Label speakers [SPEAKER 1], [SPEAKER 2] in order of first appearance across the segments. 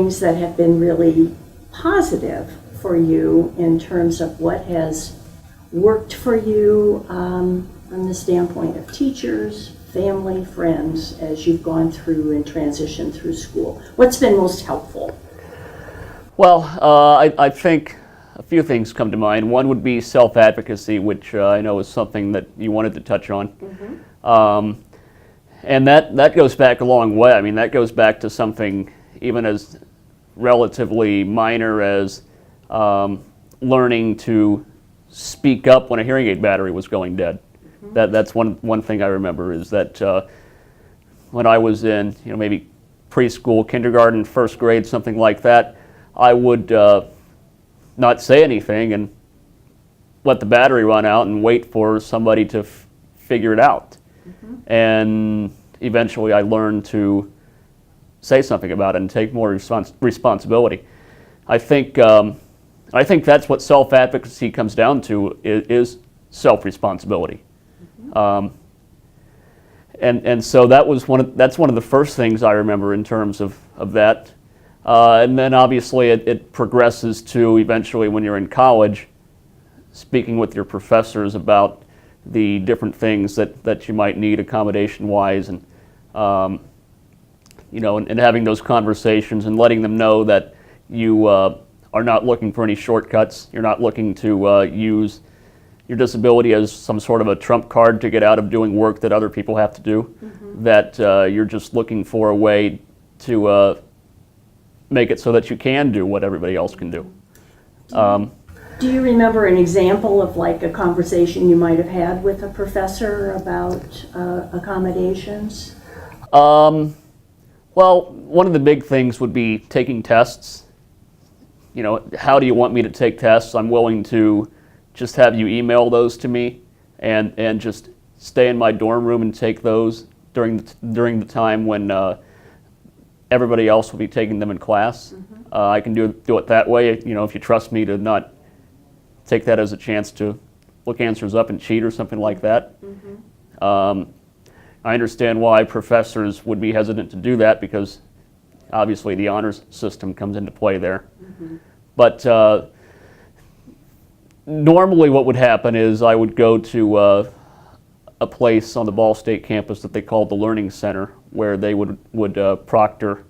[SPEAKER 1] things that have been really positive for you in terms of what has worked for you from the standpoint of teachers, family, friends, as you've gone through and transitioned through school? What's been most helpful?
[SPEAKER 2] Well, I think a few things come to mind. One would be self-advocacy, which I know is something that you wanted to touch on. Mm-hmm. And that goes back a long way. I mean, that goes back to something even as relatively minor as learning to speak up when a hearing aid battery was going dead. Mm-hmm. That's one thing I remember, is that when I was in maybe preschool, kindergarten, first grade, something like that, I would not say anything and let the battery run out and wait for somebody to figure it out. Mm-hmm. And eventually I learned to say something about it and take more responsibility. I think that's what self-advocacy comes down to, is self-responsibility. Mm-hmm. And so that's one of the first things I remember in terms of that. And then obviously it progresses to eventually, when you're in college, speaking with your professors about the different things that you might need accommodation-wise, and and having those conversations and letting them know that you are not looking for any shortcuts. You're not looking to use your disability as some sort of a trump card to get out of doing work that other people have to do. Mm-hmm. That you're just looking for a way to make it so that you can do what everybody else can do.
[SPEAKER 1] Do you remember an example of like a conversation you might have had with a professor about accommodations?
[SPEAKER 2] Well, one of the big things would be taking tests. How do you want me to take tests? I'm willing to just have you email those to me and just stay in my dorm room and take those during the time when everybody else will be taking them in class. Mm-hmm. I can do it that way, if you trust me to not take that as a chance to look answers up and cheat or something like that. Mm-hmm. I understand why professors would be hesitant to do that, because obviously the honors system comes into play there. Mm-hmm. But normally what would happen is I would go to a place on the Ball State campus that they called the Learning Center, where they would proctor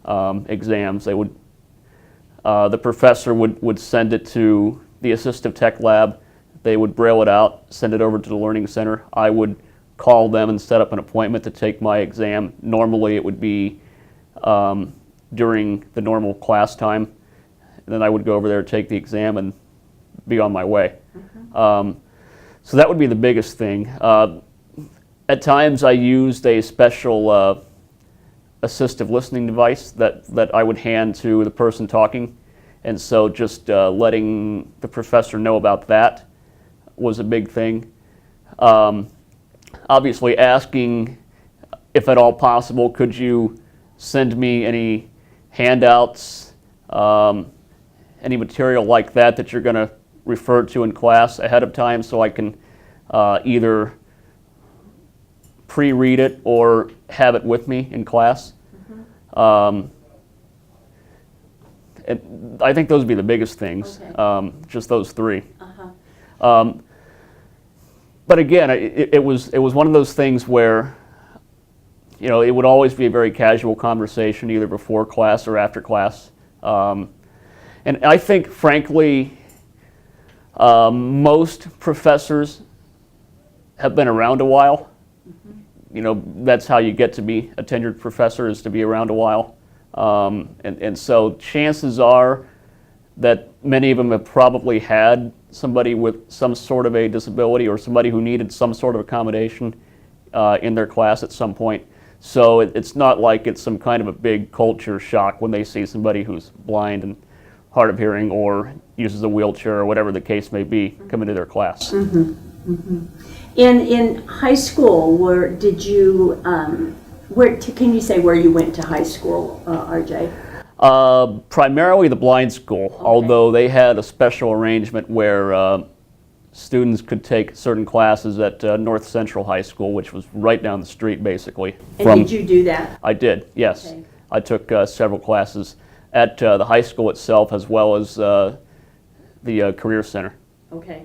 [SPEAKER 2] exams. They would the professor would send it to the assistive tech lab. They would braille it out, send it over to the Learning Center. I would call them and set up an appointment to take my exam. Normally it would be during the normal class time. And then I would go over there, take the exam, and be on my way. Mm-hmm. So that would be the biggest thing. At times I used a special assistive listening device that I would hand to the person talking. And so just letting the professor know about that was a big thing. Obviously asking, if at all possible, could you send me any handouts, any material like that you're going to refer to in class ahead of time, so I can either pre-read it or have it with me in class. Mm-hmm. And I think those would be the biggest things. Okay. Just those three. Uh-huh. But again, it was one of those things where it would always be a very casual conversation, either before class or after class. And I think, frankly, most professors have been around a while. Mm-hmm. That's how you get to be a tenured professor, is to be around a while. And so chances are that many of them have probably had somebody with some sort of a disability or somebody who needed some sort of accommodation in their class at some point. So it's not like it's some kind of a big culture shock when they see somebody who's blind and hard of hearing or uses a wheelchair or whatever the case may be come into their class. Mm-hmm.
[SPEAKER 1] Mm-hmm. In high school, can you say where you went to high school, RJ?
[SPEAKER 2] Primarily the blind school, okay. Although they had a special arrangement where students could take certain classes at North Central High School, which was right down the street, basically.
[SPEAKER 1] And did you do that?
[SPEAKER 2] I did, yes. Okay. I took several classes at the high school itself, as well as the Career Center.
[SPEAKER 1] Okay.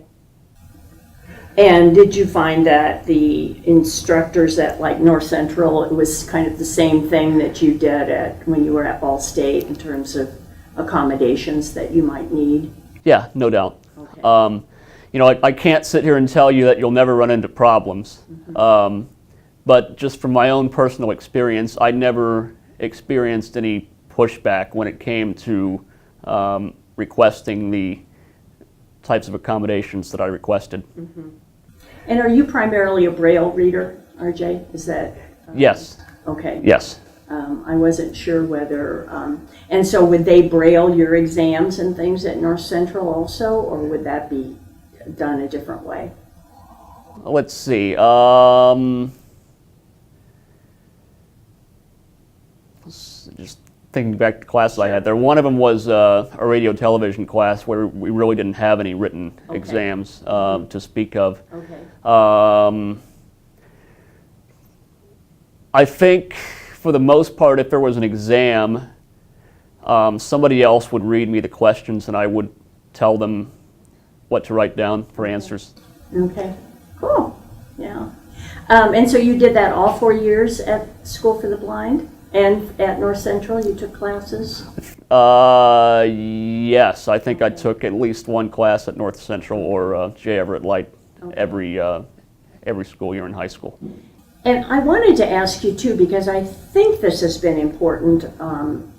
[SPEAKER 1] And did you find that the instructors at like North Central, it was kind of the same thing that you did when you were at Ball State in terms of accommodations that you might need?
[SPEAKER 2] Yeah, no doubt.
[SPEAKER 1] Okay.
[SPEAKER 2] You know, I can't sit here and tell you that you'll never run into problems, but just from my own personal experience, I never experienced any pushback when it came to requesting the types of accommodations that I requested.
[SPEAKER 1] And are you primarily a Braille reader, RJ? Is that?
[SPEAKER 2] Yes.
[SPEAKER 1] Okay.
[SPEAKER 2] Yes.
[SPEAKER 1] I wasn't sure whether, and so would they Braille your exams and things at North Central also, or would that be done a different way?
[SPEAKER 2] Let's see. Just thinking back to classes I had there. One of them was a radio television class where we really didn't have any written exams to speak of.
[SPEAKER 1] Okay.
[SPEAKER 2] I think for the most part, if there was an exam, somebody else would read me the questions and I would tell them what to write down for answers.
[SPEAKER 1] Okay. Cool. Yeah. And so you did that all 4 years at School for the Blind? And at North Central, you took classes?
[SPEAKER 2] Yes, I think I took at least one class at North Central or J. Everett Light every school year in high school.
[SPEAKER 1] And I wanted to ask you too, because I think this has been important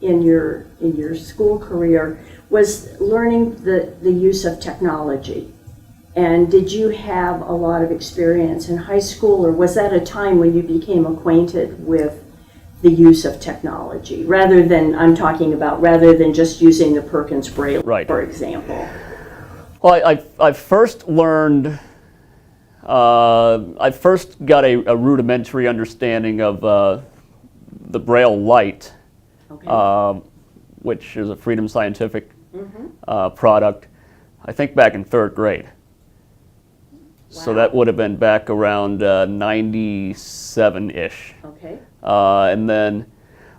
[SPEAKER 1] in your school career, was learning the use of technology. And did you have a lot of experience in high school, or was that a time when you became acquainted with the use of technology, rather than just using the Perkins Braille,
[SPEAKER 2] Right.
[SPEAKER 1] for example?
[SPEAKER 2] Well, I first learned, I first got a rudimentary understanding of the Braille Light,
[SPEAKER 1] Okay.
[SPEAKER 2] which is a Freedom Scientific product, I think back in 3rd grade. So that would have been back around 97-ish.
[SPEAKER 1] Okay.
[SPEAKER 2] And then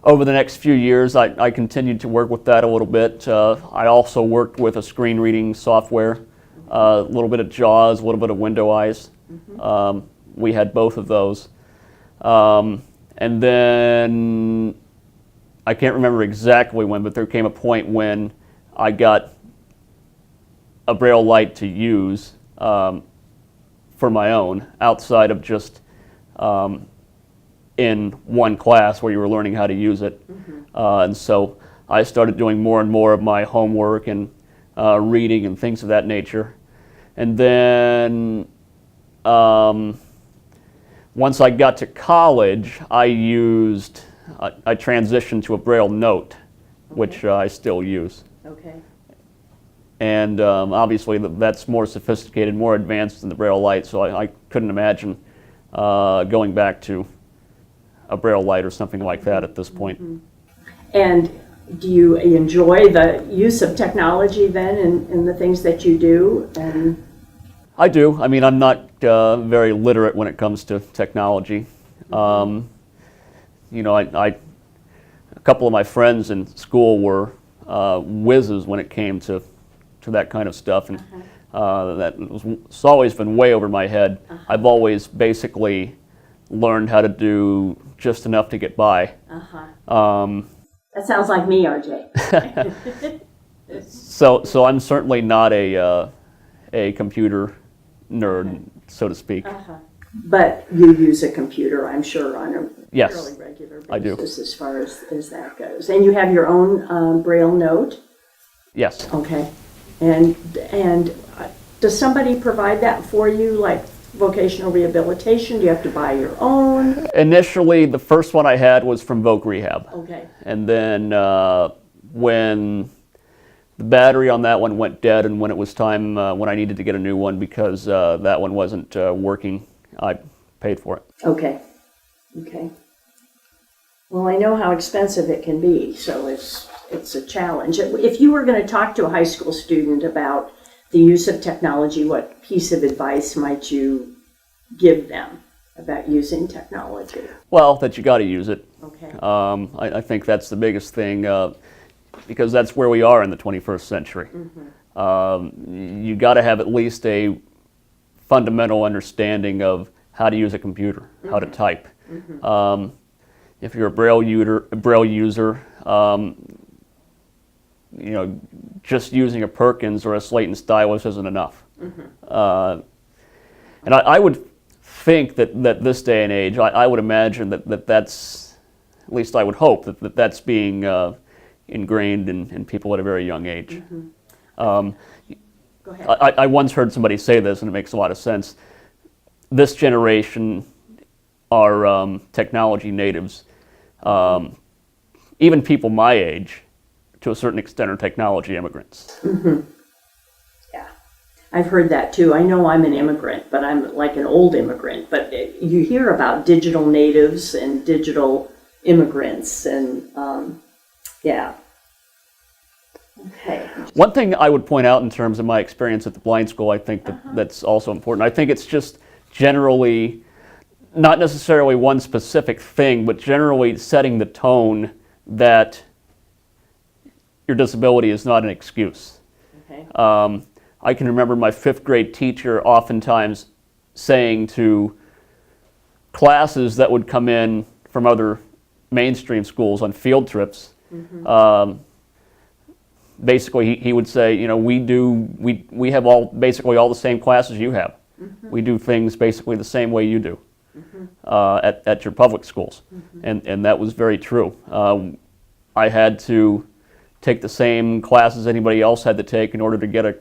[SPEAKER 2] over the next few years, I continued to work with that a little bit. I also worked with a screen reading software, a little bit of JAWS, a little bit of Window Eyes. We had both of those. And then I can't remember exactly when, but there came a point when I got a Braille Light to use for my own, outside of just in one class where you were learning how to use it. And so I started doing more and more of my homework and reading and things of that nature. And then once I got to college, I transitioned to a Braille Note, which I still use.
[SPEAKER 1] Okay.
[SPEAKER 2] And obviously that's more sophisticated, more advanced than the Braille Light, so I couldn't imagine going back to a Braille Light or something like that at this point.
[SPEAKER 1] And do you enjoy the use of technology then in the things that you do? And
[SPEAKER 2] I do. I mean, I'm not very literate when it comes to technology. You know, a couple of my friends in school were whizzes when it came to that kind of stuff, and it's always been way over my head. I've always basically learned how to do just enough to get by.
[SPEAKER 1] That sounds like me, RJ.
[SPEAKER 2] So I'm certainly not a computer nerd, so to speak.
[SPEAKER 1] But you use a computer, I'm sure, on a
[SPEAKER 2] Yes,
[SPEAKER 1] fairly regular basis
[SPEAKER 2] I do.
[SPEAKER 1] as far as that goes. And you have your own Braille Note?
[SPEAKER 2] Yes.
[SPEAKER 1] Okay. And does somebody provide that for you, like vocational rehabilitation? Do you have to buy your own?
[SPEAKER 2] Initially, the first one I had was from Voc Rehab.
[SPEAKER 1] Okay.
[SPEAKER 2] And then when the battery on that one went dead and when it was time, when I needed to get a new one because that one wasn't working, I paid for it.
[SPEAKER 1] Okay. Okay. Well, I know how expensive it can be, so it's a challenge. If you were going to talk to a high school student about the use of technology, what piece of advice might you give them about using technology?
[SPEAKER 2] Well, that you got to use it.
[SPEAKER 1] Okay.
[SPEAKER 2] I think that's the biggest thing. because that's where we are in the 21st century. You got to have at least a fundamental understanding of how to use a computer, how to type. If you're a Braille user, you know, just using a Perkins or a Slate and stylus isn't enough. And I would think that this day and age, I would imagine that's, at least I would hope, that's being ingrained in people at a very young age.
[SPEAKER 1] Go ahead.
[SPEAKER 2] I once heard somebody say this, and it makes a lot of sense. This generation are technology natives. Even people my age, to a certain extent, are technology immigrants.
[SPEAKER 1] Yeah, I've heard that too. I know I'm an immigrant, but I'm like an old immigrant. But you hear about digital natives and digital immigrants, and yeah. Okay.
[SPEAKER 2] One thing I would point out in terms of my experience at the blind school, I think that's also important. I think it's just generally, not necessarily one specific thing, but generally setting the tone that your disability is not an excuse.
[SPEAKER 1] Okay.
[SPEAKER 2] I can remember my 5th grade teacher oftentimes saying to classes that would come in from other mainstream schools on field trips, basically he would say, you know, we have basically all the same classes you have. We do things basically the same way you do at your public schools. And that was very true. I had to take the same classes anybody else had to take in order to get a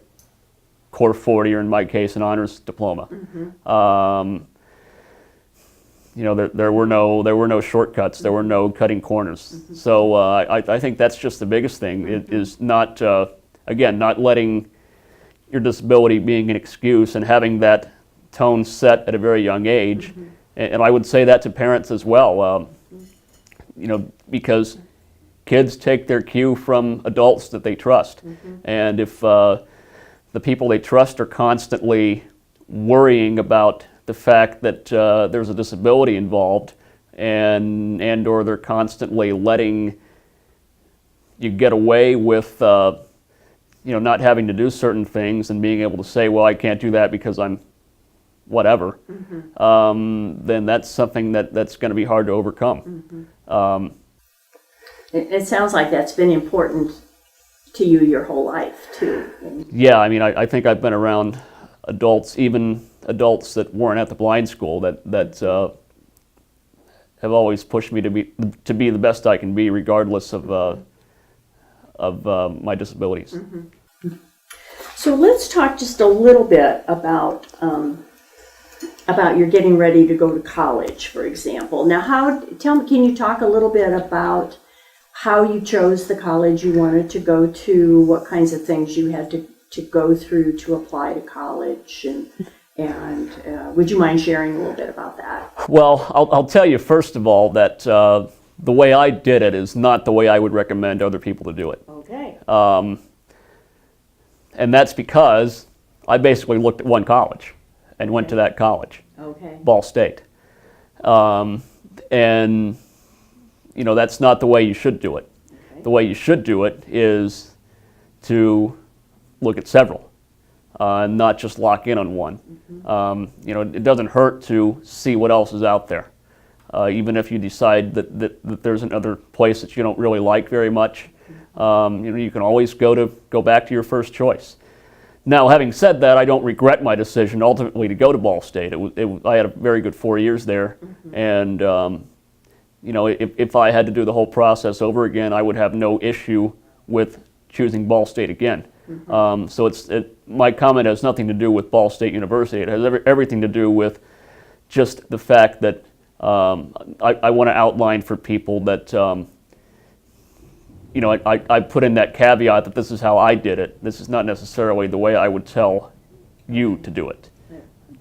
[SPEAKER 2] Core 40, or in my case, an honors diploma. You know, there were no shortcuts. There were no cutting corners. So I think that's just the biggest thing. It is not, again, not letting your disability being an excuse, and having that tone set at a very young age. And I would say that to parents as well. You know, because kids take their cue from adults that they trust. And if the people they trust are constantly worrying about the fact that there's a disability involved, and or they're constantly letting you get away with you know, not having to do certain things and being able to say, well, I can't do that because I'm whatever, then that's something that's going to be hard to overcome.
[SPEAKER 1] It sounds like that's been important to you your whole life too.
[SPEAKER 2] Yeah, I mean, I think I've been around adults, even adults that weren't at the blind school, that have always pushed me to be the best I can be, regardless of my disabilities.
[SPEAKER 1] So let's talk just a little bit about your getting ready to go to college, for example. Now, can you talk a little bit about how you chose the college you wanted to go to, what kinds of things you had to go through to apply to college, and would you mind sharing a little bit about that?
[SPEAKER 2] Well, I'll tell you first of all that the way I did it is not the way I would recommend other people to do it.
[SPEAKER 1] Okay.
[SPEAKER 2] And that's because I basically looked at one college and went to that college,
[SPEAKER 1] Okay.
[SPEAKER 2] Ball State. And, you know, that's not the way you should do it.
[SPEAKER 1] Okay.
[SPEAKER 2] The way you should do it is to look at several, and not just lock in on one. You know, it doesn't hurt to see what else is out there. Even if you decide that there's another place that you don't really like very much, you know, you can always go back to your first choice. Now, having said that, I don't regret my decision ultimately to go to Ball State. I had a very good 4 years there, and you know, if I had to do the whole process over again, I would have no issue with choosing Ball State again. So my comment has nothing to do with Ball State University. It has everything to do with just the fact that I want to outline for people that you know, I put in that caveat that this is how I did it. This is not necessarily the way I would tell you to do it,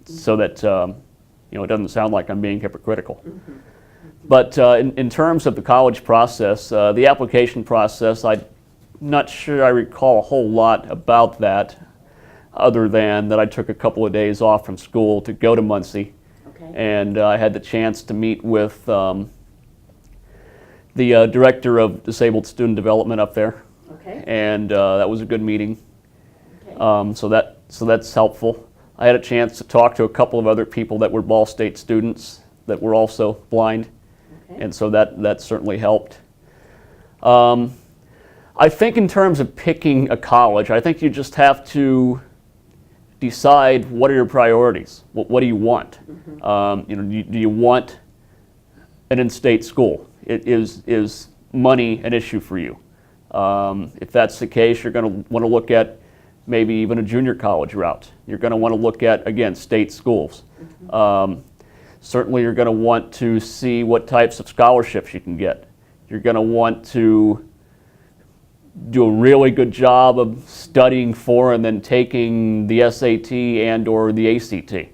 [SPEAKER 2] so that you know, it doesn't sound like I'm being hypocritical. But in terms of the college process, the application process, I'm not sure I recall a whole lot about that, other than that I took a couple of days off from school to go to Muncie.
[SPEAKER 1] Okay.
[SPEAKER 2] And I had the chance to meet with the director of disabled student development up there,
[SPEAKER 1] Okay.
[SPEAKER 2] and that was a good meeting.
[SPEAKER 1] Okay.
[SPEAKER 2] So that's helpful. I had a chance to talk to a couple of other people that were Ball State students that were also blind,
[SPEAKER 1] Okay.
[SPEAKER 2] and so that certainly helped. I think in terms of picking a college, I think you just have to decide what are your priorities. What do you want? Do you want an in-state school? Is money an issue for you? If that's the case, you're going to want to look at maybe even a junior college route. You're going to want to look at, again, state schools. Certainly you're going to want to see what types of scholarships you can get. You're going to want to do a really good job of studying for and then taking the SAT and or the ACT.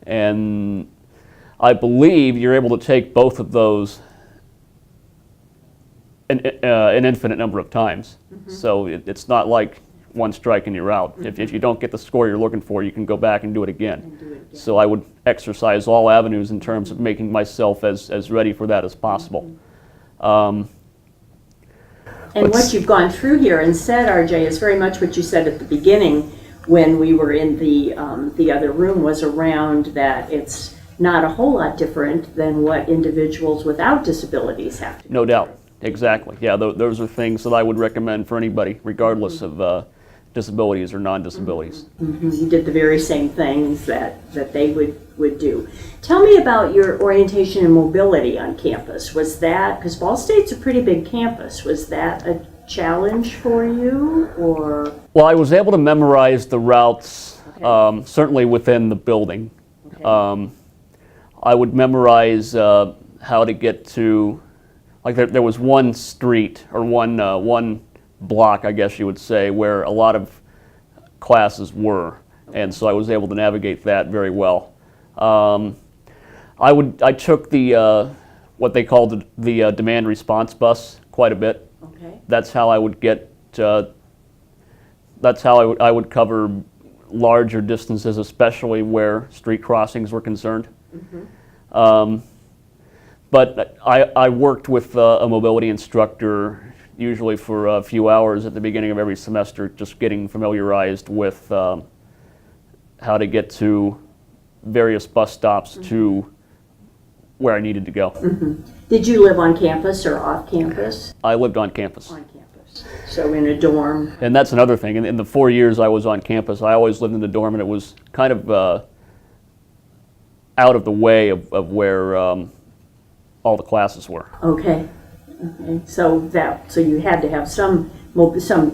[SPEAKER 2] And I believe you're able to take both of those an infinite number of times. So it's not like one strike and you're out. If you don't get the score you're looking for, you can go back and do it again. So I would exercise all avenues in terms of making myself as ready for that as possible.
[SPEAKER 1] And what you've gone through here and said, RJ, is very much what you said at the beginning when we were in the other room, was around that it's not a whole lot different than what individuals without disabilities have to do.
[SPEAKER 2] No doubt. Exactly. Yeah, those are things that I would recommend for anybody, regardless of disabilities or non-disabilities.
[SPEAKER 1] You did the very same things that they would do. Tell me about your orientation and mobility on campus. Was that, because Ball State's a pretty big campus, was that a challenge for you, or?
[SPEAKER 2] Well, I was able to memorize the routes,
[SPEAKER 1] Okay.
[SPEAKER 2] certainly within the building.
[SPEAKER 1] Okay.
[SPEAKER 2] I would memorize how to get to, like there was one street or one block, I guess you would say, where a lot of classes were, and so I was able to navigate that very well. I took the what they called the demand response bus quite a bit.
[SPEAKER 1] Okay.
[SPEAKER 2] That's how I would get. That's how I would cover larger distances, especially where street crossings were concerned. But I worked with a mobility instructor usually for a few hours at the beginning of every semester, just getting familiarized with how to get to various bus stops to where I needed to go.
[SPEAKER 1] Did you live on campus or off campus?
[SPEAKER 2] I lived on campus.
[SPEAKER 1] On campus. So in a dorm.
[SPEAKER 2] And that's another thing. In the 4 years I was on campus, I always lived in the dorm, and it was kind of out of the way of where all the classes were.
[SPEAKER 1] Okay. Okay. So you had to have some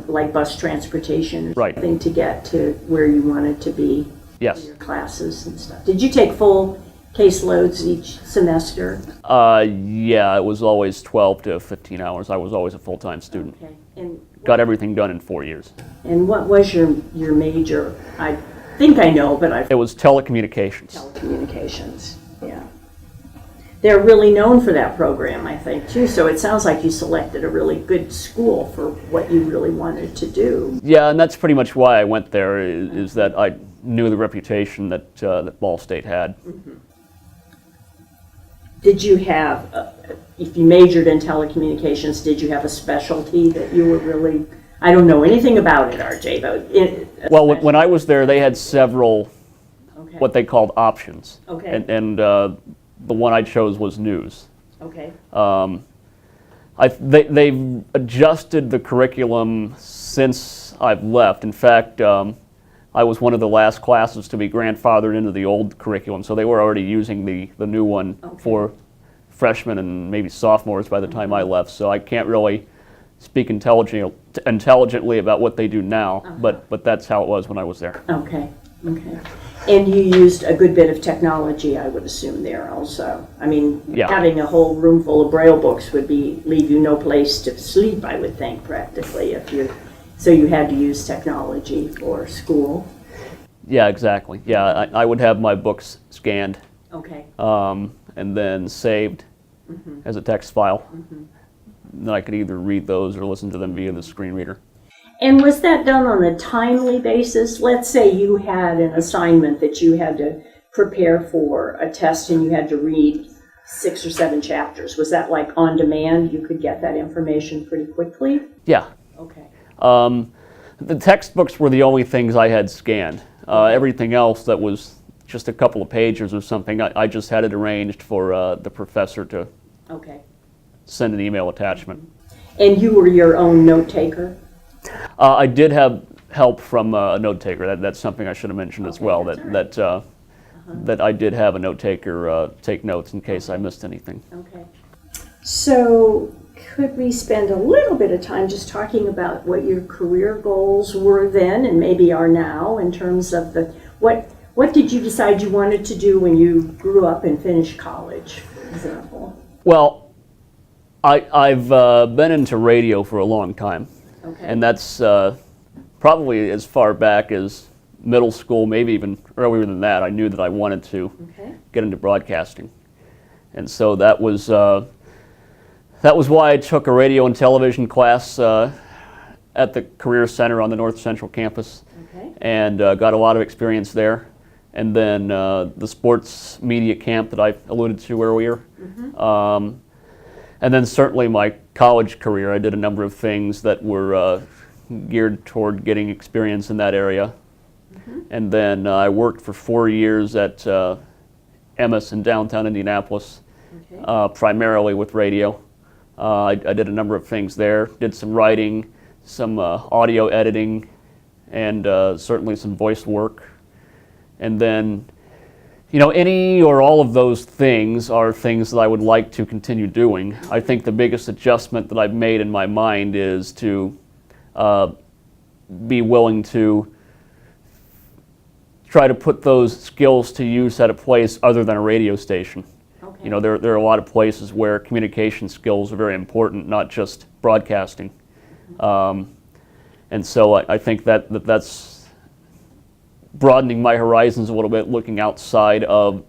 [SPEAKER 1] like bus transportation or
[SPEAKER 2] Right.
[SPEAKER 1] something to get to where you wanted to be.
[SPEAKER 2] Yes.
[SPEAKER 1] For your classes and stuff. Did you take full caseloads each semester?
[SPEAKER 2] Yeah, it was always 12 to 15 hours. I was always a full-time student.
[SPEAKER 1] Okay. And
[SPEAKER 2] Got everything done in 4 years.
[SPEAKER 1] what was your major? I think I know, but
[SPEAKER 2] It was telecommunications.
[SPEAKER 1] telecommunications. Yeah. They're really known for that program, I think, too. So it sounds like you selected a really good school for what you really wanted to do.
[SPEAKER 2] Yeah, and that's pretty much why I went there, is that I knew the reputation that Ball State had.
[SPEAKER 1] Did you have, if you majored in telecommunications, did you have a specialty that you were really, I don't know anything about it, RJ, but.
[SPEAKER 2] Well, when I was there, they had several,
[SPEAKER 1] Okay.
[SPEAKER 2] what they called options.
[SPEAKER 1] Okay.
[SPEAKER 2] And the one I chose was news.
[SPEAKER 1] Okay.
[SPEAKER 2] They've adjusted the curriculum since I've left. In fact, I was one of the last classes to be grandfathered into the old curriculum, so they were already using the new one for freshmen and maybe sophomores by the time I left. So I can't really speak intelligently about what they do now, but that's how it was when I was there.
[SPEAKER 1] Okay. Okay. And you used a good bit of technology, I would assume, there also. I mean,
[SPEAKER 2] Yeah.
[SPEAKER 1] having a whole room full of Braille books would leave you no place to sleep, I would think, practically, so you had to use technology for school.
[SPEAKER 2] Yeah, exactly. Yeah, I would have my books scanned
[SPEAKER 1] Okay.
[SPEAKER 2] and then saved as a text file. Then I could either read those or listen to them via the screen reader.
[SPEAKER 1] And was that done on a timely basis? Let's say you had an assignment that you had to prepare for a test and you had to read 6 or 7 chapters? Was that like on demand? You could get that information pretty quickly?
[SPEAKER 2] Yeah.
[SPEAKER 1] Okay.
[SPEAKER 2] The textbooks were the only things I had scanned. Everything else that was just a couple of pages or something, I just had it arranged for the professor to
[SPEAKER 1] Okay.
[SPEAKER 2] send an email attachment.
[SPEAKER 1] And you were your own note taker?
[SPEAKER 2] I did have help from a note taker. That's something I should have mentioned as
[SPEAKER 1] Okay,
[SPEAKER 2] well.
[SPEAKER 1] that's
[SPEAKER 2] That
[SPEAKER 1] all right.
[SPEAKER 2] that I did have a note taker take notes in case I missed anything.
[SPEAKER 1] Okay. So could we spend a little bit of time just talking about what your career goals were then and maybe are now in terms of what did you decide you wanted to do when you grew up and finished college, for example?
[SPEAKER 2] Well, I've been into radio for a long time,
[SPEAKER 1] Okay.
[SPEAKER 2] and that's probably as far back as middle school, maybe even earlier than that. I knew that I wanted to
[SPEAKER 1] Okay.
[SPEAKER 2] get into broadcasting, and so that was why I took a radio and television class at the Career Center on the North Central campus,
[SPEAKER 1] Okay.
[SPEAKER 2] and got a lot of experience there. And then the sports media camp that I alluded to earlier. And then certainly my college career, I did a number of things that were geared toward getting experience in that area. And then I worked for 4 years at Emmis in downtown Indianapolis,
[SPEAKER 1] Okay.
[SPEAKER 2] primarily with radio. I did a number of things there, did some writing, some audio editing, and certainly some voice work. And then, any or all of those things are things that I would like to continue doing. I think the biggest adjustment that I've made in my mind is to be willing to try to put those skills to use at a place other than a radio station.
[SPEAKER 1] Okay.
[SPEAKER 2] There are a lot of places where communication skills are very important, not just broadcasting. And so I think that's broadening my horizons a little bit, looking outside of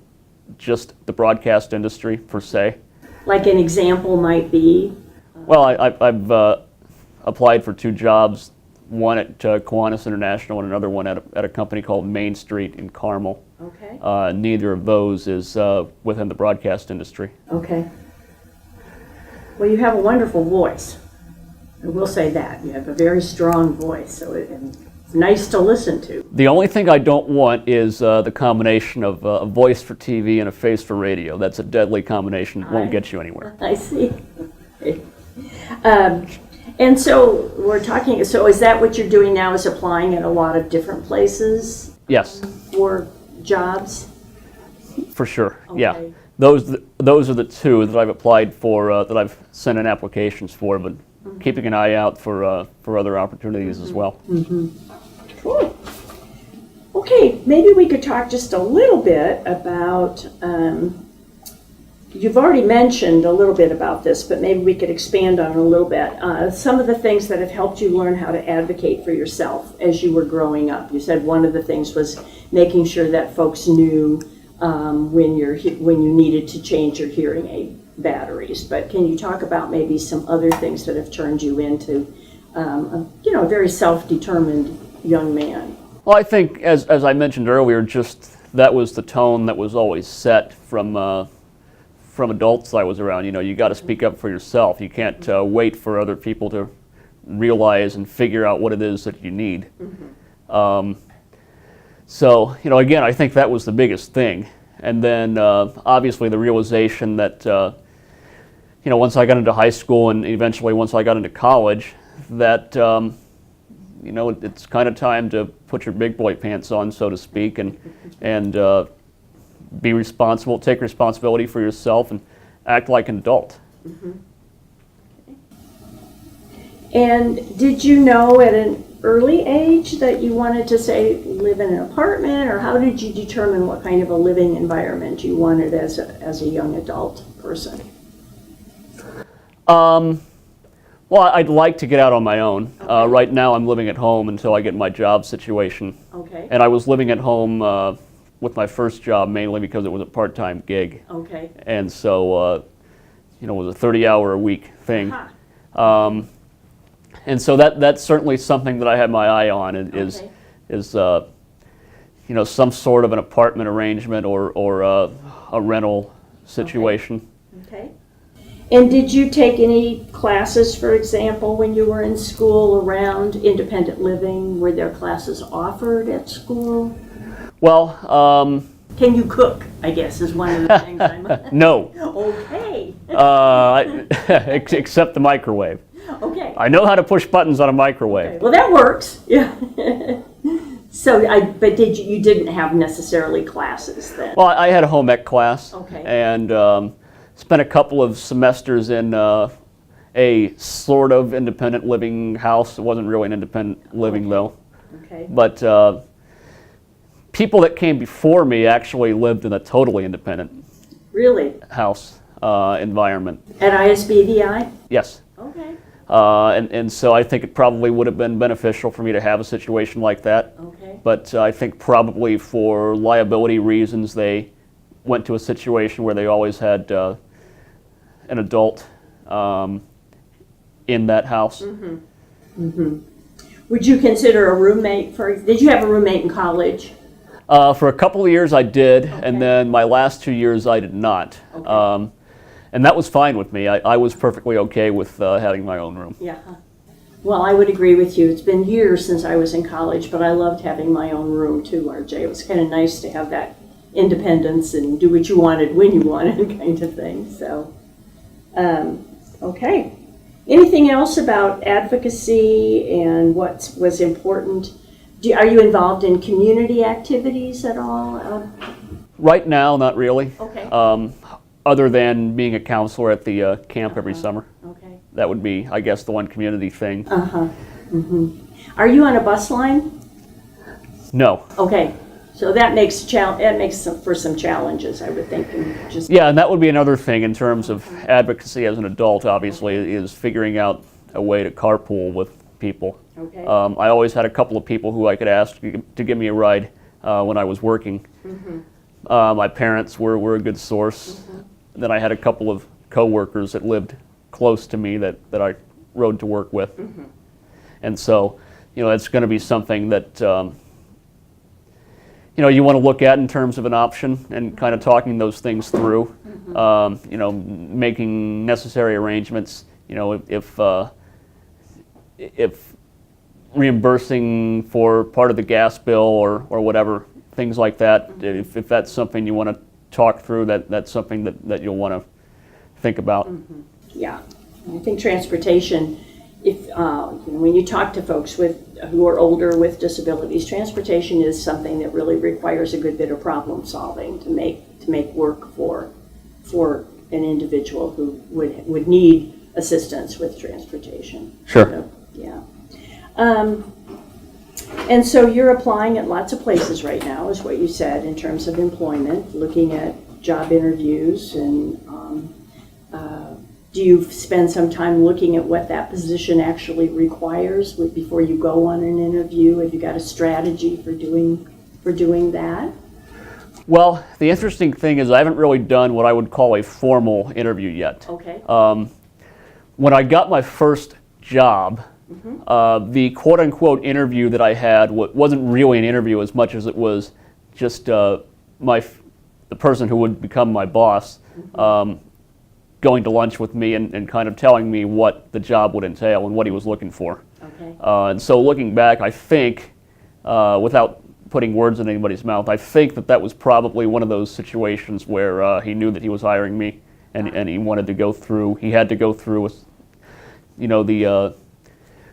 [SPEAKER 2] just the broadcast industry per se.
[SPEAKER 1] Like an example might be?
[SPEAKER 2] Well, I've applied for 2 jobs, one at Kiwanis International and another one at a company called Main Street in Carmel.
[SPEAKER 1] Okay.
[SPEAKER 2] Neither of those is within the broadcast industry.
[SPEAKER 1] Okay. Well, you have a wonderful voice. I will say that. You have a very strong voice, so it's nice to listen to.
[SPEAKER 2] The only thing I don't want is the combination of a voice for TV and a face for radio. That's a deadly combination. It won't get you anywhere.
[SPEAKER 1] I see. And so we're talking, so is that what you're doing now, is applying at a lot of different places
[SPEAKER 2] Yes,
[SPEAKER 1] for jobs?
[SPEAKER 2] for sure. Yeah,
[SPEAKER 1] Okay.
[SPEAKER 2] those are the 2 that I've applied for, that I've sent in applications for, but keeping an eye out for other opportunities as well.
[SPEAKER 1] Cool. Okay, maybe we could talk just a little bit about, you've already mentioned a little bit about this, but maybe we could expand on it a little bit. Some of the things that have helped you learn how to advocate for yourself as you were growing up. You said one of the things was making sure that folks knew when you needed to change your hearing aid batteries. But can you talk about maybe some other things that have turned you into, a very self-determined young man?
[SPEAKER 2] Well, I think, as I mentioned earlier, just that was the tone that was always set from adults I was around. You got to speak up for yourself. You can't wait for other people to realize and figure out what it is that you need. So, again, I think that was the biggest thing. And then, obviously, the realization that, once I got into high school and eventually once I got into college, that, it's kind of time to put your big boy pants on, so to speak, and be responsible, take responsibility for yourself, and act like an adult.
[SPEAKER 1] And did you know at an early age that you wanted to, say, live in an apartment, or how did you determine what kind of a living environment you wanted as a young adult person?
[SPEAKER 2] Well, I'd like to get out on my own. Right now I'm living at home until I get my job situation.
[SPEAKER 1] Okay.
[SPEAKER 2] And I was living at home with my first job mainly because it was a part-time gig.
[SPEAKER 1] Okay.
[SPEAKER 2] And so, it was a 30-hour-a-week thing.
[SPEAKER 1] Aha.
[SPEAKER 2] And so that's certainly something that I had my eye on is some sort of an apartment arrangement or a rental situation.
[SPEAKER 1] Okay. And did you take any classes, for example, when you were in school around independent living? Were there classes offered at school?
[SPEAKER 2] Well,
[SPEAKER 1] Can you cook, I guess, is one of the things I'm...
[SPEAKER 2] no,
[SPEAKER 1] Okay.
[SPEAKER 2] except the microwave.
[SPEAKER 1] Okay.
[SPEAKER 2] I know how to push buttons on a microwave.
[SPEAKER 1] Okay. Well, that works. Yeah. So, but you didn't have necessarily classes then?
[SPEAKER 2] Well, I had a home ec class,
[SPEAKER 1] Okay.
[SPEAKER 2] and spent a couple of semesters in a sort of independent living house. It wasn't really an independent living, though.
[SPEAKER 1] Okay.
[SPEAKER 2] But people that came before me actually lived in a totally independent
[SPEAKER 1] Really?
[SPEAKER 2] house environment.
[SPEAKER 1] At ISBVI?
[SPEAKER 2] Yes.
[SPEAKER 1] Okay.
[SPEAKER 2] And so I think it probably would have been beneficial for me to have a situation like that.
[SPEAKER 1] Okay.
[SPEAKER 2] But I think probably for liability reasons, they went to a situation where they always had an adult in that house.
[SPEAKER 1] Would you consider a roommate did you have a roommate in college?
[SPEAKER 2] For a couple of years I did,
[SPEAKER 1] Okay.
[SPEAKER 2] and then my last 2 years I did not.
[SPEAKER 1] Okay.
[SPEAKER 2] And that was fine with me. I was perfectly okay with having my own room.
[SPEAKER 1] Yeah. Well, I would agree with you. It's been years since I was in college, but I loved having my own room too, RJ. It was kind of nice to have that independence and do what you wanted when you wanted kind of thing. So, okay. Anything else about advocacy and what was important? Are you involved in community activities at all?
[SPEAKER 2] Right now, not really.
[SPEAKER 1] Okay.
[SPEAKER 2] Other than being a counselor at the camp every summer.
[SPEAKER 1] Okay.
[SPEAKER 2] That would be, I guess, the one community thing.
[SPEAKER 1] Uh-huh. Are you on a bus line?
[SPEAKER 2] No.
[SPEAKER 1] Okay. So that makes for some challenges, I would think. And just
[SPEAKER 2] Yeah, and that would be another thing in terms of advocacy as an adult, obviously, is figuring out a way to carpool with people.
[SPEAKER 1] Okay.
[SPEAKER 2] I always had a couple of people who I could ask to give me a ride when I was working. My parents were a good source. Then I had a couple of coworkers that lived close to me that I rode to work with. And so, it's going to be something that you want to look at in terms of an option and kind of talking those things through. Making necessary arrangements. If reimbursing for part of the gas bill or whatever, things like that. If that's something you want to talk through, that's something that you'll want to think about.
[SPEAKER 1] Yeah, I think transportation. If when you talk to folks who are older with disabilities, transportation is something that really requires a good bit of problem solving to make work for an individual who would need assistance with transportation.
[SPEAKER 2] Sure.
[SPEAKER 1] So, yeah. And so you're applying at lots of places right now, is what you said, in terms of employment, looking at job interviews, and do you spend some time looking at what that position actually requires before you go on an interview? Have you got a strategy for doing that?
[SPEAKER 2] Well, the interesting thing is I haven't really done what I would call a formal interview yet.
[SPEAKER 1] Okay.
[SPEAKER 2] When I got my first job, the quote-unquote interview that I had wasn't really an interview as much as it was just the person who would become my boss going to lunch with me and kind of telling me what the job would entail and what he was looking for.
[SPEAKER 1] Okay.
[SPEAKER 2] And so looking back, I think, without putting words in anybody's mouth, I think that was probably one of those situations where he knew that he was hiring me and he wanted to go through, he had to go through with,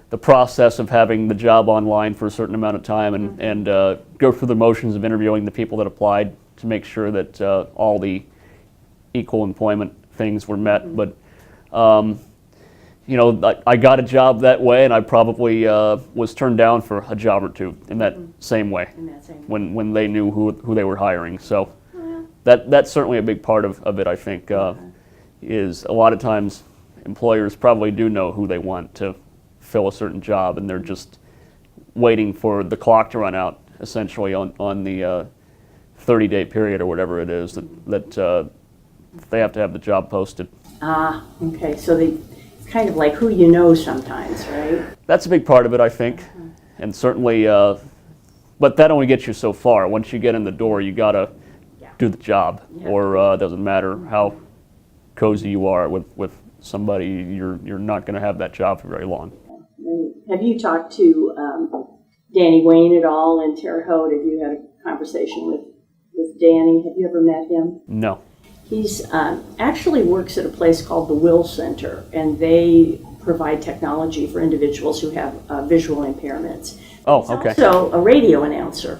[SPEAKER 2] the process of having the job online for a certain amount of time and go through the motions of interviewing the people that applied to make sure that all the equal employment things were met. But I got a job that way, and I probably was turned down for a job or two in that same way when they knew who they were hiring. So that's certainly a big part of it, I think, is a lot of times employers probably do know who they want to fill a certain job, and they're just waiting for the clock to run out, essentially, on the 30-day period or whatever it is that they have to have the job posted.
[SPEAKER 1] Ah, okay. So it's kind of like who you know sometimes, right?
[SPEAKER 2] That's a big part of it, I think, and certainly, but that only gets you so far. Once you get in the door, you gotta do the job,
[SPEAKER 1] Yeah.
[SPEAKER 2] or it doesn't matter how cozy you are with somebody, you're not going to have that job for very long.
[SPEAKER 1] Have you talked to Danny Wayne at all in Terre Haute? Have you had a conversation with Danny? Have you ever met him?
[SPEAKER 2] No.
[SPEAKER 1] He's actually works at a place called the Will Center, and they provide technology for individuals who have visual impairments.
[SPEAKER 2] Oh,
[SPEAKER 1] He's
[SPEAKER 2] okay.
[SPEAKER 1] also a radio announcer,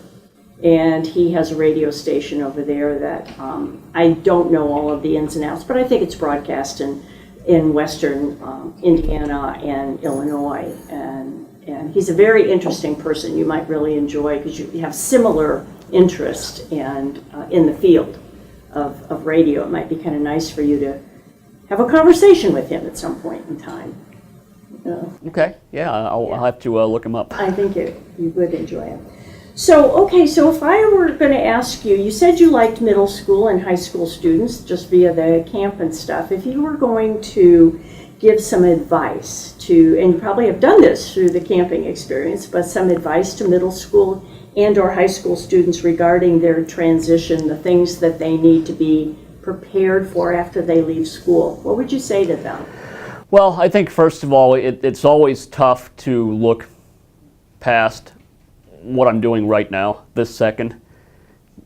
[SPEAKER 1] and he has a radio station over there that I don't know all of the ins and outs, but I think it's broadcast in western Indiana and Illinois, and he's a very interesting person you might really enjoy because you have similar interest and in the field of radio. It might be kind of nice for you to have a conversation with him at some point in time.
[SPEAKER 2] Okay. Yeah, I'll have to look him up.
[SPEAKER 1] I think you would enjoy him. So if I were going to ask you, you said you liked middle school and high school students just via the camp and stuff. If you were going to give some advice to, and you probably have done this through the camping experience, but some advice to middle school and or high school students regarding their transition, the things that they need to be prepared for after they leave school, what would you say to them?
[SPEAKER 2] Well, I think first of all, it's always tough to look past what I'm doing right now, this second.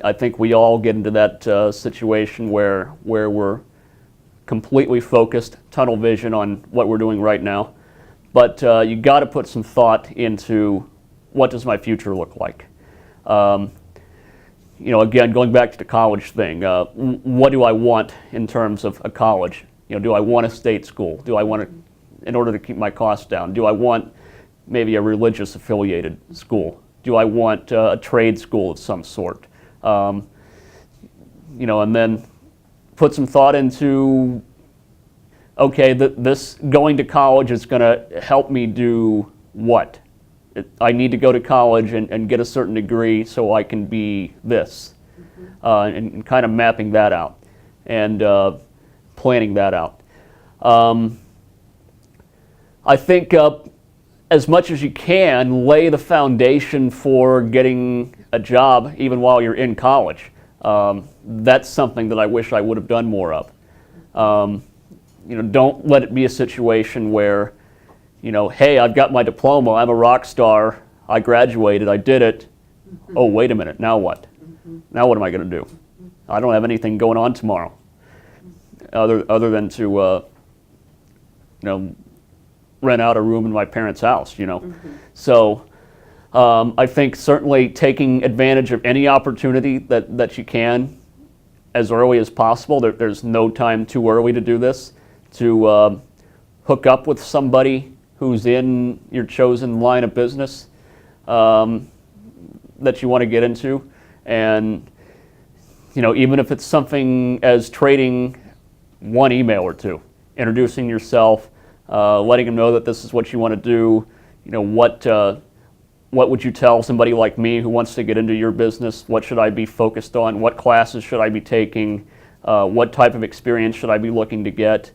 [SPEAKER 2] I think we all get into that situation where we're completely focused, tunnel vision on what we're doing right now. But you got to put some thought into what does my future look like. Again, going back to the college thing, what do I want in terms of a college? Do I want a state school? Do I want to, in order to keep my costs down? Do I want maybe a religious affiliated school? Do I want a trade school of some sort? And then put some thought into, okay, this going to college is going to help me do what? I need to go to college and get a certain degree so I can be this, and kind of mapping that out and planning that out. I think as much as you can, lay the foundation for getting a job even while you're in college. That's something that I wish I would have done more of. Don't let it be a situation where, hey, I've got my diploma, I'm a rock star, I graduated, I did it. Oh, wait a minute, now what? Now what am I going to do? I don't have anything going on tomorrow other than to, rent out a room in my parents' house, So I think certainly taking advantage of any opportunity that you can as early as possible. There's no time too early to do this, to hook up with somebody who's in your chosen line of business that you want to get into. And, even if it's something as trading one email or two, introducing yourself, letting them know that this is what you want to do, what would you tell somebody like me who wants to get into your business? What should I be focused on? What classes should I be taking? What type of experience should I be looking to get?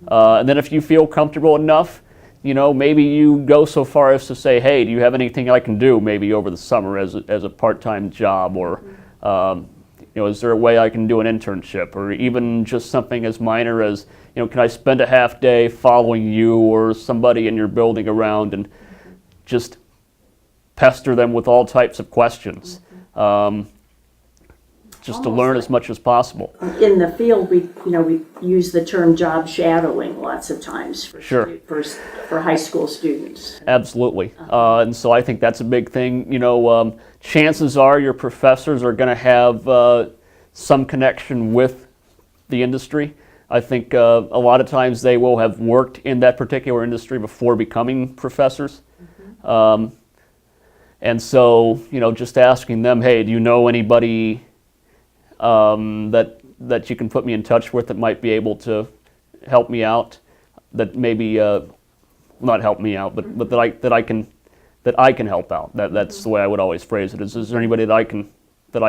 [SPEAKER 2] And then if you feel comfortable enough, maybe you go so far as to say, hey, do you have anything I can do maybe over the summer as a part-time job? Or is there a way I can do an internship? Or even just something as minor as, can I spend a half day following you or somebody in your building around and just pester them with all types of questions, just to learn as much as possible.
[SPEAKER 1] In the field, we use the term job shadowing lots of times for for high school students.
[SPEAKER 2] Absolutely, and so I think that's a big thing. Chances are your professors are going to have some connection with the industry. I think a lot of times they will have worked in that particular industry before becoming professors. And so, just asking them, hey, do you know anybody that you can put me in touch with that might be able to help me out? That maybe not help me out, but that I can help out. That's the way I would always phrase it. Is there anybody anything that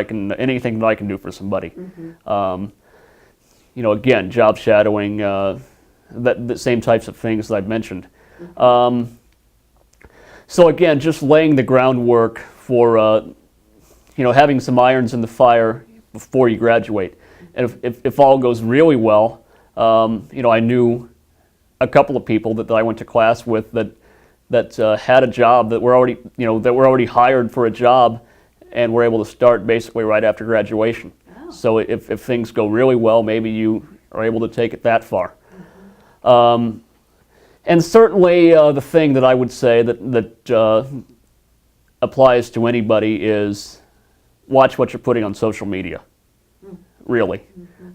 [SPEAKER 2] I can do for somebody? Again, job shadowing, the same types of things that I've mentioned. So again, just laying the groundwork for, having some irons in the fire, before you graduate. And if all goes really well, I knew a couple of people that I went to class with that had a job, that were already hired for a job, and were able to start basically right after graduation.
[SPEAKER 1] Oh.
[SPEAKER 2] So if things go really well, maybe you are able to take it that far. And certainly the thing that I would say that applies to anybody is watch what you're putting on social media, really.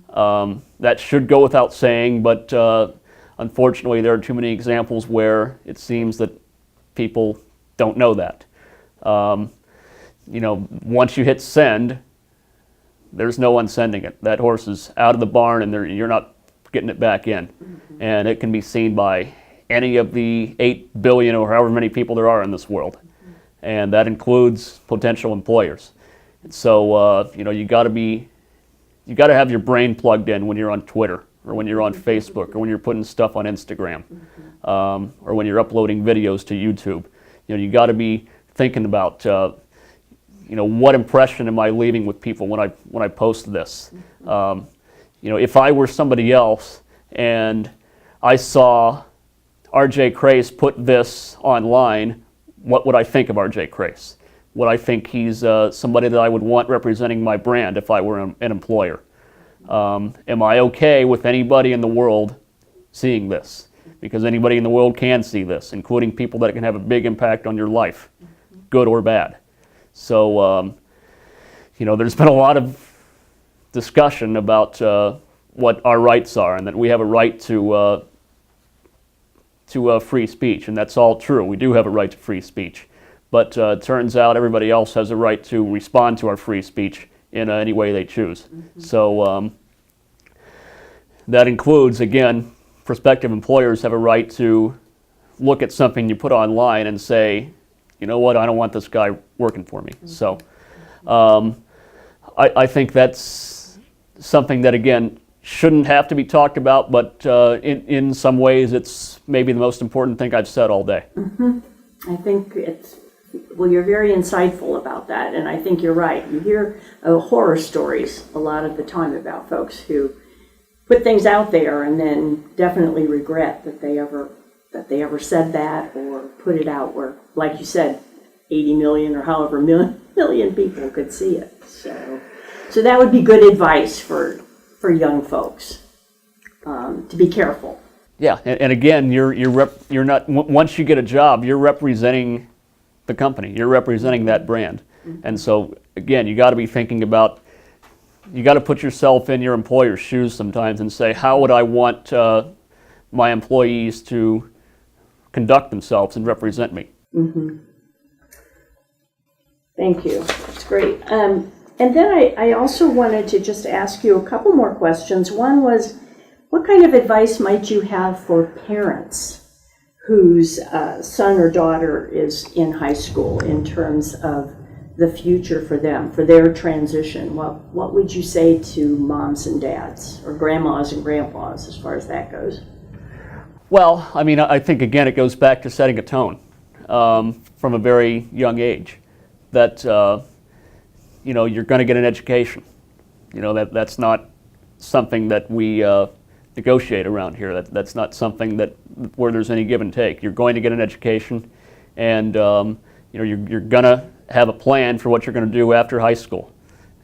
[SPEAKER 2] That should go without saying, but unfortunately there are too many examples where it seems that people don't know that. Once you hit send, there's no unsending it. That horse is out of the barn, and you're not getting it back in. And it can be seen by any of the 8 billion or however many people there are in this world. And that includes potential employers. And so, you got to have your brain plugged in when you're on Twitter, or when you're on Facebook, or when you're putting stuff on Instagram, or when you're uploading videos to YouTube. You got to be thinking about, what impression am I leaving with people when I post this? If I were somebody else and I saw R.J. Crace put this online, what would I think of R.J. Crace? Would I think he's somebody that I would want representing my brand if I were an employer? Am I okay with anybody in the world seeing this? Because anybody in the world can see this, including people that can have a big impact on your life, good or bad. So, there's been a lot of discussion about what our rights are, and that we have a right to free speech, and that's all true. We do have a right to free speech. But it turns out everybody else has a right to respond to our free speech in any way they choose. So that includes, again, prospective employers have a right to look at something you put online and say, you know what, I don't want this guy working for me. So I think that's something that, again, shouldn't have to be talked about, but in some ways it's maybe the most important thing I've said all day.
[SPEAKER 1] I think you're very insightful about that, and I think you're right. You hear horror stories a lot of the time about folks who put things out there and then definitely regret that they ever said that or put it out where, like you said, 80 million or however million people could see it. So that would be good advice for young folks, to be careful.
[SPEAKER 2] Yeah, and again, you're not, once you get a job, you're representing the company, you're representing that brand. And so again, you got to be thinking about, you got to put yourself in your employer's shoes sometimes and say, how would I want my employees to conduct themselves and represent me?
[SPEAKER 1] Thank you. That's great. And then I also wanted to just ask you a couple more questions. One was, what kind of advice might you have for parents whose son or daughter is in high school in terms of the future for them, for their transition? What would you say to moms and dads, or grandmas and grandpas, as far as that goes?
[SPEAKER 2] Well, I mean, I think, again, it goes back to setting a tone from a very young age, that you're going to get an education. That's not something that we negotiate around here. That's not something where there's any give and take. You're going to get an education, and you're going to have a plan for what you're going to do after high school.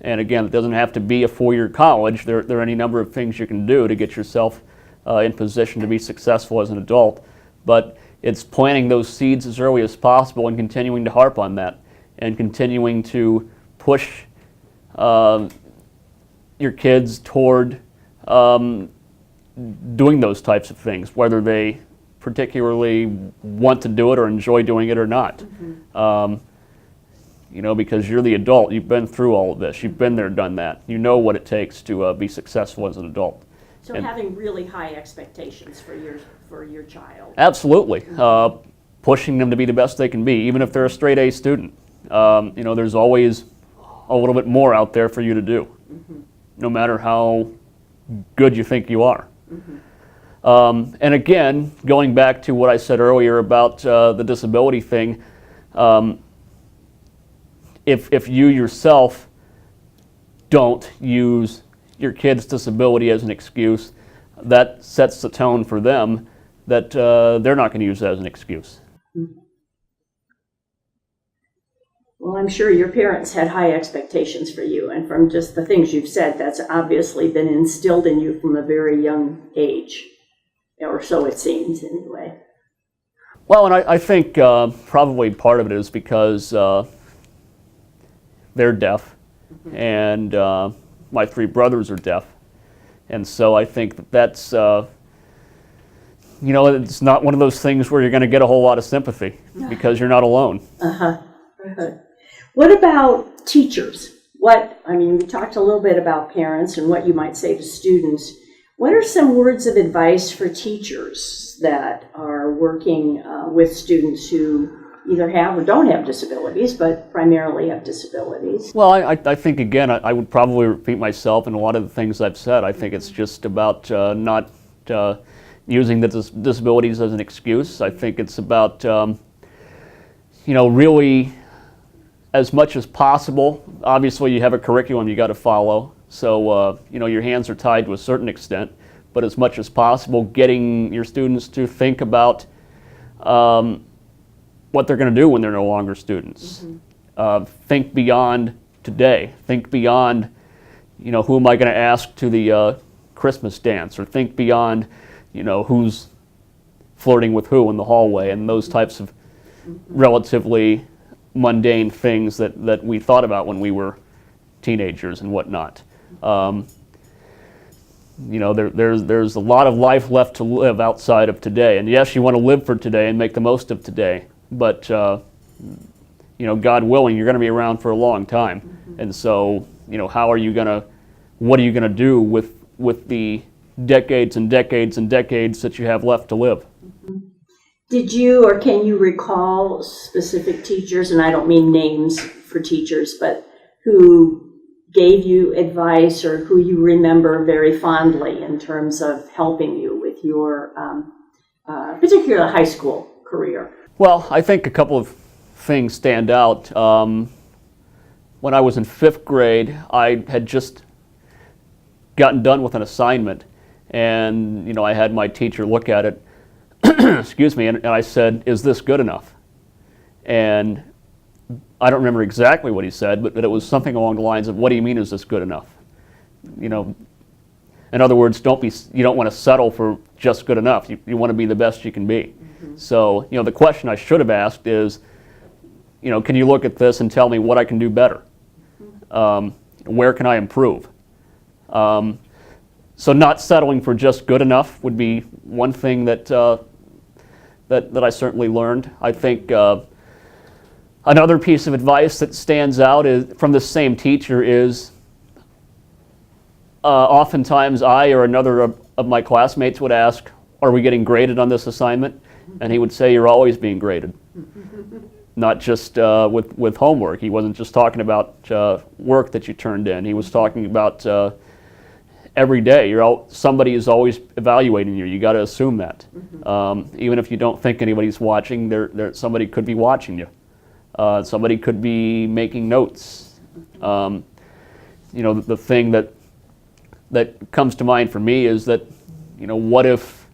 [SPEAKER 2] And again, it doesn't have to be a 4-year college. There are any number of things you can do to get yourself in position to be successful as an adult. But it's planting those seeds as early as possible and continuing to harp on that, and continuing to push your kids toward doing those types of things, whether they particularly want to do it or enjoy doing it or not. Because you're the adult, you've been through all of this, you've been there, done that. You know what it takes to be successful as an adult.
[SPEAKER 1] So having really high expectations for your child.
[SPEAKER 2] Absolutely. Pushing them to be the best they can be, even if they're a straight A student. There's always a little bit more out there for you to do, no matter how good you think you are. And again, going back to what I said earlier about the disability thing, if you yourself don't use your kid's disability as an excuse, that sets the tone for them that they're not going to use that as an excuse.
[SPEAKER 1] Well, I'm sure your parents had high expectations for you, and from just the things you've said, that's obviously been instilled in you from a very young age, or so it seems anyway.
[SPEAKER 2] Well, and I think probably part of it is because they're deaf, and my three brothers are deaf, and so I think that's, it's not one of those things where you're going to get a whole lot of sympathy because you're not alone.
[SPEAKER 1] What about teachers? We talked a little bit about parents and what you might say to students. What are some words of advice for teachers that are working with students who either have or don't have disabilities, but primarily have disabilities?
[SPEAKER 2] Well, I think, again, I would probably repeat myself in a lot of the things I've said. I think it's just about not using the disabilities as an excuse. I think it's about, really, as much as possible, obviously you have a curriculum you got to follow, so your hands are tied to a certain extent, but as much as possible getting your students to think about what they're going to do when they're no longer students. Think beyond today. Think beyond, who am I going to ask to the Christmas dance, or think beyond, who's flirting with who in the hallway, and those types of relatively mundane things that we thought about when we were teenagers and whatnot. There's a lot of life left to live outside of today, and yes, you want to live for today and make the most of today, but God willing, you're going to be around for a long time, and so what are you going to do with the decades and decades and decades that you have left to live?
[SPEAKER 1] Did you or can you recall specific teachers, and I don't mean names for teachers, but who gave you advice or who you remember very fondly in terms of helping you with your particular high school career?
[SPEAKER 2] Well, I think a couple of things stand out. When I was in 5th grade, I had just gotten done with an assignment, and I had my teacher look at it, excuse me, and I said, "Is this good enough?" And I don't remember exactly what he said, but it was something along the lines of, "What do you mean, is this good enough?" In other words, you don't want to settle for just good enough. You want to be the best you can be. So, the question I should have asked is, can you look at this and tell me what I can do better? Where can I improve? So not settling for just good enough would be one thing that I certainly learned. I think another piece of advice that stands out is from the same teacher is oftentimes I or another of my classmates would ask, "Are we getting graded on this assignment?" And he would say, "You're always being graded." Not just with homework. He wasn't just talking about work that you turned in. He was talking about every day. Somebody is always evaluating you. You got to assume that. Even if you don't think anybody's watching, somebody could be watching you. Somebody could be making notes. The thing that comes to mind for me is that, what if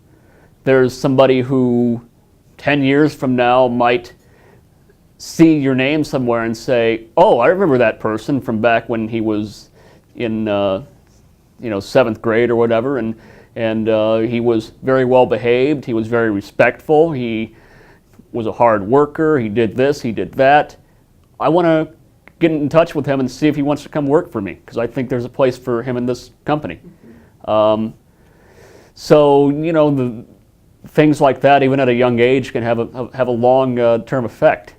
[SPEAKER 2] there's somebody who 10 years from now might see your name somewhere and say, "Oh, I remember that person from back when he was in 7th grade or whatever, and he was very well behaved, he was very respectful, he was a hard worker, he did this, he did that. I want to get in touch with him and see if he wants to come work for me, because I think there's a place for him in this company." So, the things like that, even at a young age, can have a long-term effect.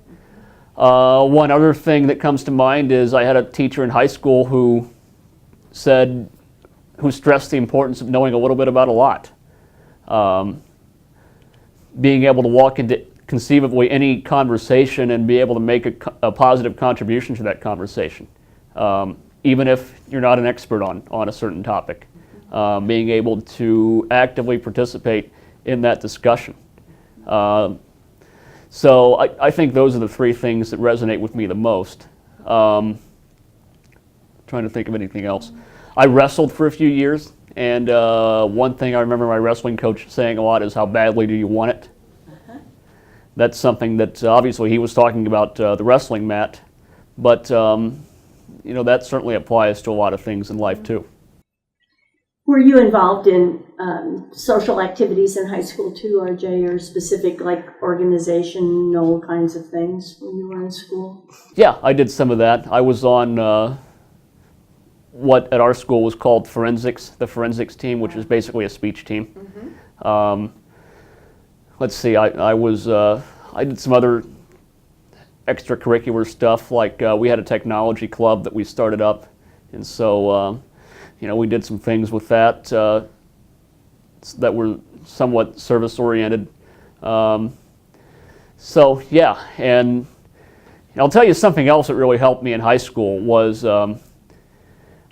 [SPEAKER 2] One other thing that comes to mind is I had a teacher in high school who stressed the importance of knowing a little bit about a lot. Being able to walk into conceivably any conversation and be able to make a positive contribution to that conversation, even if you're not an expert on a certain topic. Being able to actively participate in that discussion. So I think those are the three things that resonate with me the most. trying to think of anything else. I wrestled for a few years, and one thing I remember my wrestling coach saying a lot is, how badly do you want it? That's something that obviously he was talking about the wrestling mat, but you know, that certainly applies to a lot of things in life too.
[SPEAKER 1] Were you involved in social activities in high school too, RJ, or specific like organizational kinds of things when you were in school?
[SPEAKER 2] Yeah, I did some of that. I was on what at our school was called forensics, the forensics team, which is basically a speech team. Let's see, I did some other extracurricular stuff, like we had a technology club that we started up, and so you know, we did some things with that that were somewhat service oriented. So yeah, and I'll tell you something else that really helped me in high school was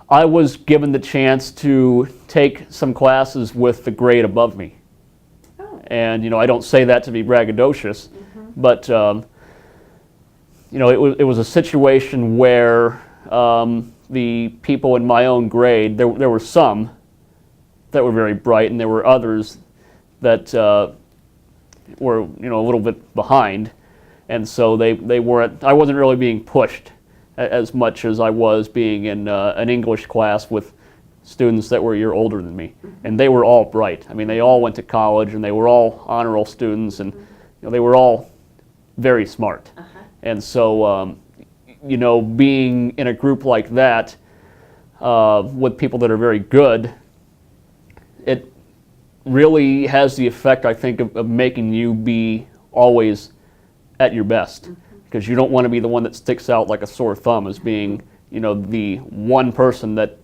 [SPEAKER 2] I was given the chance to take some classes with the grade above me. And you know, I don't say that to be braggadocious, but you know, it was a situation where the people in my own grade, there were some that were very bright, and there were others that were, you know, a little bit behind, and so they weren't. I wasn't really being pushed as much as I was being in an English class with students that were a year older than me, and they were all bright. I mean, they all went to college, and they were all honor roll students, and you know, they were all very smart. And so, you know, being in a group like that with people that are very good, it really has the effect, I think, of making you be always at your best, because you don't want to be the one that sticks out like a sore thumb as being, you know, the one person that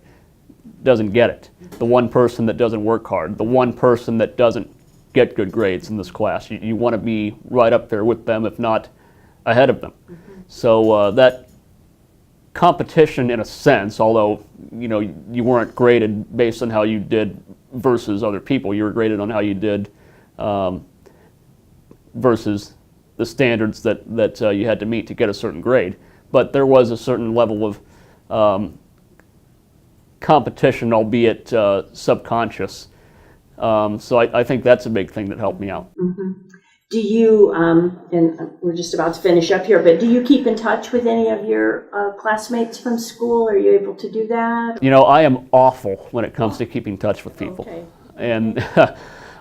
[SPEAKER 2] doesn't get it, the one person that doesn't work hard, the one person that doesn't get good grades in this class. You want to be right up there with them, if not ahead of them. So that competition, in a sense, although you know, you weren't graded based on how you did versus other people, you were graded on how you did versus the standards that you had to meet to get a certain grade. But there was a certain level of competition, albeit subconscious. So I think that's a big thing that helped me out.
[SPEAKER 1] Do you, and we're just about to finish up here, but do you keep in touch with any of your classmates from school? Are you able to do that?
[SPEAKER 2] You know, I am awful when it comes to keeping in touch with people.
[SPEAKER 1] Okay.
[SPEAKER 2] And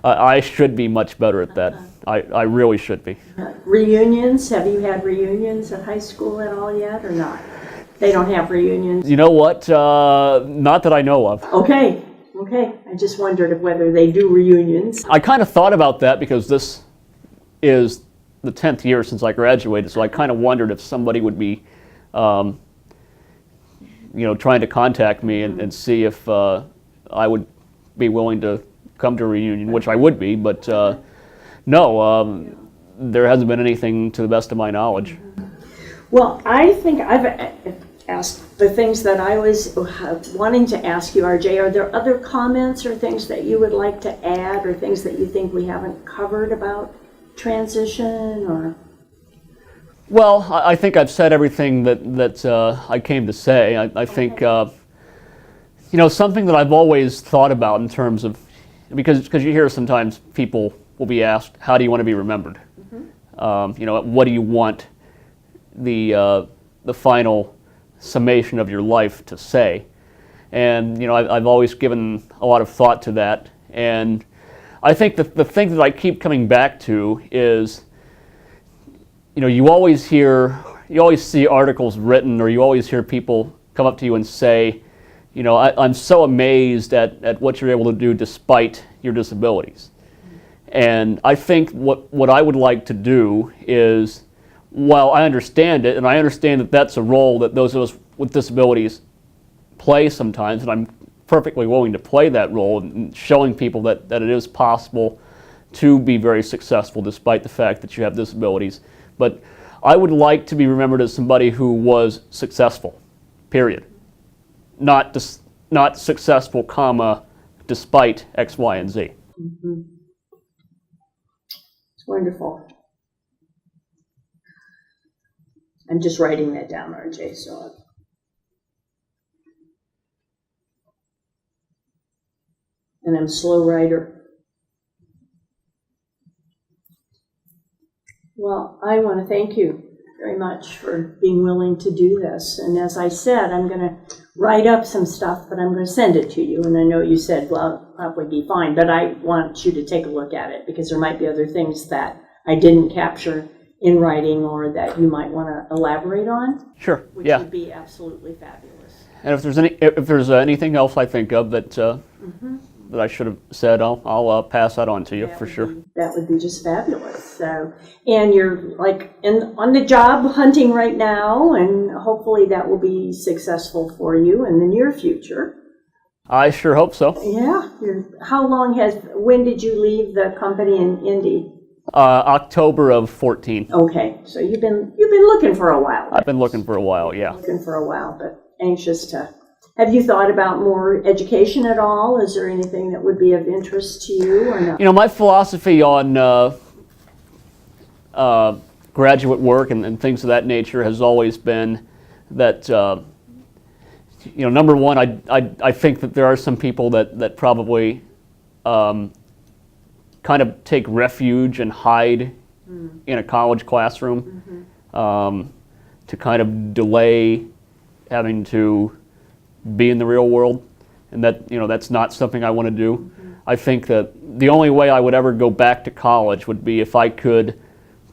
[SPEAKER 2] I should be much better at that. I really should be.
[SPEAKER 1] Reunions? Have you had reunions at high school at all yet, or not? They don't have reunions?
[SPEAKER 2] You know what? Not that I know of.
[SPEAKER 1] Okay. I just wondered whether they do reunions.
[SPEAKER 2] I kind of thought about that because this is the 10th year since I graduated, so I kind of wondered if somebody would be, you know, trying to contact me and see if I would be willing to come to a reunion, which I would be, but no, there hasn't been anything to the best of my knowledge.
[SPEAKER 1] Well, I think I've asked the things that I was wanting to ask you, RJ. Are there other comments or things that you would like to add, or things that you think we haven't covered about transition? Or
[SPEAKER 2] well, I think I've said everything that I came to say. I think you know, something that I've always thought about in terms of, because you hear sometimes people will be asked, how do you want to be remembered? You know, what do you want the final summation of your life to say? And you know, I've always given a lot of thought to that, and I think the thing that I keep coming back to is, you know, you always see articles written, or you always hear people come up to you and say, you know, I'm so amazed at what you're able to do despite your disabilities. And I think what I would like to do is, while I understand it, and I understand that that's a role that those of us with disabilities play sometimes, and I'm perfectly willing to play that role in showing people that it is possible to be very successful despite the fact that you have disabilities. But I would like to be remembered as somebody who was successful, period. Not successful, comma, despite X, Y, and Z.
[SPEAKER 1] It's wonderful. I'm just writing that down, RJ. So and I'm a slow writer. Well, I want to thank you very much for being willing to do this. And as I said, I'm going to write up some stuff, but I'm going to send it to you. And I know you said, well, it'll probably be fine, but I want you to take a look at it because there might be other things that I didn't capture in writing or that you might want to elaborate on.
[SPEAKER 2] Sure.
[SPEAKER 1] Which
[SPEAKER 2] Yeah.
[SPEAKER 1] would be absolutely fabulous.
[SPEAKER 2] And if there's anything else I think of that that I should have said, I'll pass that on to you for sure.
[SPEAKER 1] That would be just fabulous. So, and you're like on the job hunting right now, and hopefully that will be successful for you in the near future.
[SPEAKER 2] I sure hope so.
[SPEAKER 1] Yeah. When did you leave the company in Indy?
[SPEAKER 2] October of 14.
[SPEAKER 1] Okay, so you've been looking for a while.
[SPEAKER 2] I've been looking for a while, yeah.
[SPEAKER 1] Looking for a while, but anxious to. Have you thought about more education at all? Is there anything that would be of interest to you or not?
[SPEAKER 2] You know, my philosophy on graduate work and things of that nature has always been that, you know, number one, I think that there are some people that probably kind of take refuge and hide in a college classroom to kind of delay having to be in the real world, and that, you know, that's not something I want to do. I think that the only way I would ever go back to college would be if I could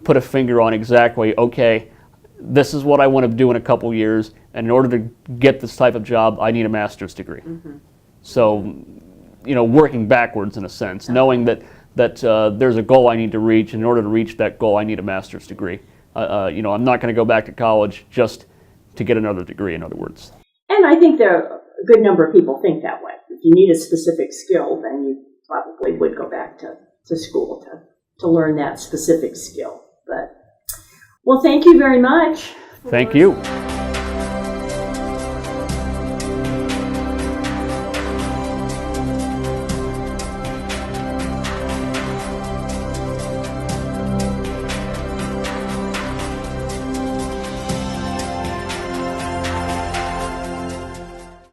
[SPEAKER 2] put a finger on exactly, okay, this is what I want to do in a couple years, and in order to get this type of job, I need a master's degree. So, you know, working backwards in a sense, knowing that there's a goal I need to reach, and in order to reach that goal, I need a master's degree. You know, I'm not going to go back to college just to get another degree, in other words.
[SPEAKER 1] And I think a good number of people think that way. If you need a specific skill, then you probably would go back to school to learn that specific skill. But, well, thank you very much.
[SPEAKER 2] Thank you.